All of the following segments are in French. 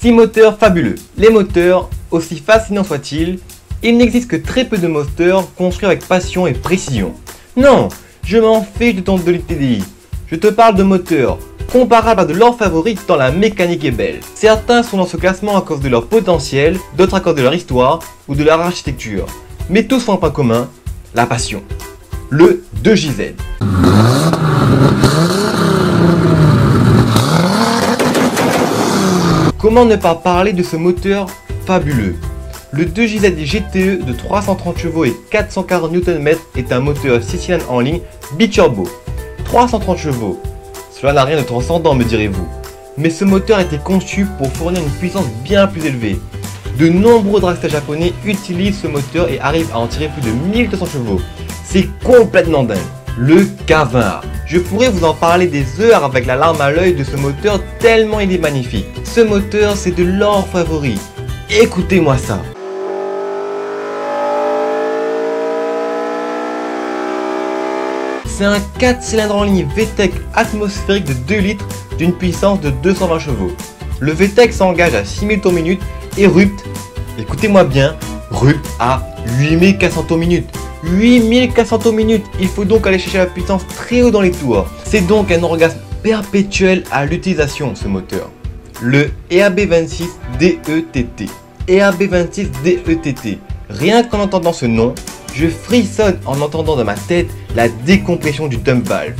6 moteurs fabuleux. Les moteurs, aussi fascinants soient-ils, il n'existe que très peu de moteurs construits avec passion et précision. Non, je m'en fiche de ton de l'TDI. Je te parle de moteurs comparables à de leurs favoris tant la mécanique est belle. Certains sont dans ce classement à cause de leur potentiel, d'autres à cause de leur histoire ou de leur architecture. Mais tous ont un point commun, la passion. Le 2JZ. Comment ne pas parler de ce moteur fabuleux? Le 2JZ GTE de 330 chevaux et 440 Nm est un moteur 6 cylindres en ligne biturbo. 330 chevaux, cela n'a rien de transcendant, me direz-vous. Mais ce moteur a été conçu pour fournir une puissance bien plus élevée. De nombreux dragsters japonais utilisent ce moteur et arrivent à en tirer plus de 1200 chevaux. C'est complètement dingue. Le K20A. Je pourrais vous en parler des heures avec la larme à l'œil de ce moteur tellement il est magnifique. Ce moteur, c'est de leur favori. Écoutez-moi ça. C'est un 4 cylindres en ligne VTEC atmosphérique de 2 litres d'une puissance de 220 chevaux. Le VTEC s'engage à 6000 tours minute et rupte, écoutez-moi bien, rupte à 8400 tours minute. 8400 tours minute, il faut donc aller chercher la puissance très haut dans les tours. C'est donc un orgasme perpétuel à l'utilisation ce moteur. Le EAB26 DETT. EAB26 DETT. Rien qu'en entendant ce nom, je frissonne en entendant dans ma tête la décompression du dump valve.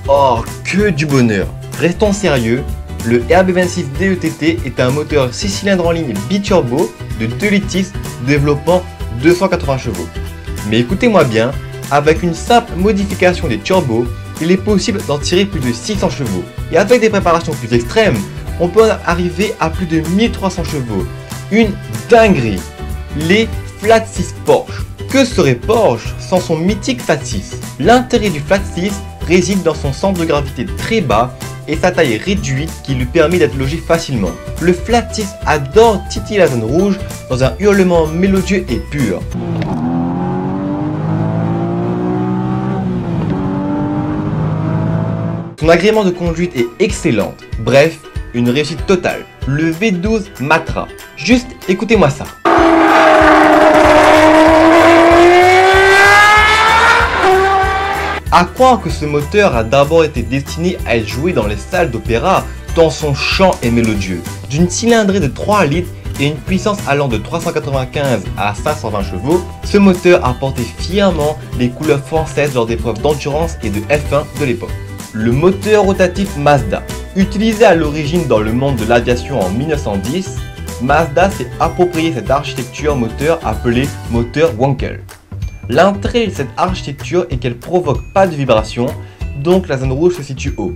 Oh, que du bonheur! Restons sérieux, le EAB26 DETT est un moteur 6 cylindres en ligne biturbo de 2 litres 6 développant 280 chevaux. Mais écoutez-moi bien, avec une simple modification des turbos, il est possible d'en tirer plus de 600 chevaux. Et avec des préparations plus extrêmes, on peut arriver à plus de 1300 chevaux. Une dinguerie! Les Flat 6 Porsche. Que serait Porsche sans son mythique Flat 6? L'intérêt du Flat 6 réside dans son centre de gravité très bas et sa taille réduite qui lui permet d'être logé facilement. Le Flat 6 adore titiller la zone rouge dans un hurlement mélodieux et pur. Son agrément de conduite est excellent. Bref, une réussite totale. Le V12 Matra. Juste écoutez-moi ça. À croire que ce moteur a d'abord été destiné à être joué dans les salles d'opéra tant son chant est mélodieux. D'une cylindrée de 3 litres et une puissance allant de 395 à 520 chevaux, ce moteur a porté fièrement les couleurs françaises lors d'épreuves d'endurance et de F1 de l'époque. Le moteur rotatif Mazda. Utilisé à l'origine dans le monde de l'aviation en 1910, Mazda s'est approprié cette architecture moteur appelée moteur Wankel. L'intérêt de cette architecture est qu'elle provoque pas de vibration, donc la zone rouge se situe haut,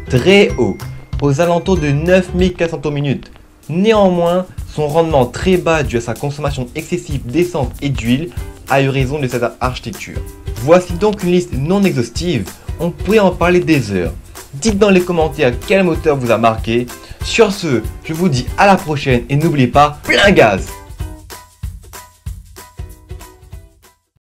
très haut, aux alentours de 9400 tours minute. Néanmoins, son rendement très bas dû à sa consommation excessive d'essence et d'huile a eu raison de cette architecture. Voici donc une liste non exhaustive, on pourrait en parler des heures. Dites dans les commentaires quel moteur vous a marqué. Sur ce, je vous dis à la prochaine et n'oubliez pas, plein gaz!